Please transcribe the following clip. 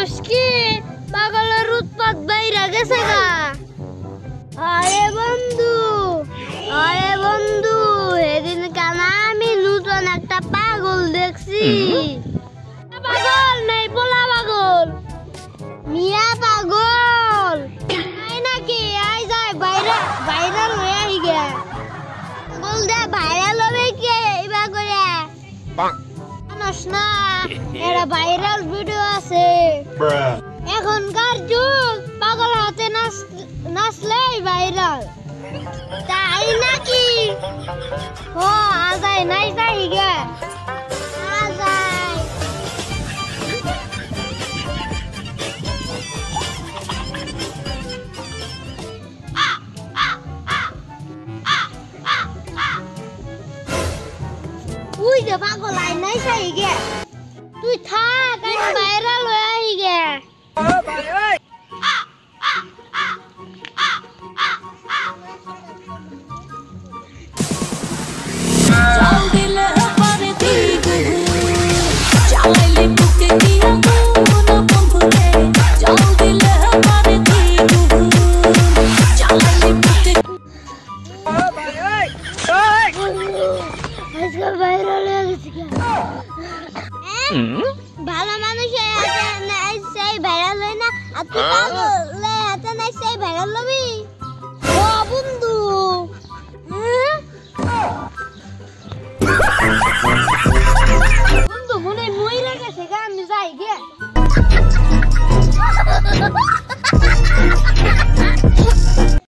কি পাগলের উৎপাত বাইরে গেছে গা। আরে বন্ধু এদিন কেন আমি নতুন একটা পাগল দেখছি। পাগল নেই পোলা পাগল, মিয়া পাগল তাই নাকি? আই যায় ভাইরাল হয়ে আই গে পাগল দে ভাইরাল হবে কে এবার করে জানোস না? এরা ভাইরাল ভিডিও আছে। এখনকার যুগ পাগল হাতে নাচলেই ভাইরাল তাই নাকি? ও আজাই নাই যাই গে আজাই। উই যে পাগল আই নাই যাই গে, তুই থাক আমি ভাইরাল হয়ে আই গে। ভালো মানুষ সেই ভাইরাল হয় না, আর তুই পাগলের হাতে নাই সেই ভাইরাল হবি? ও বন্ধু বন্ধু মনে মই রেখেছে আমি যাই গে।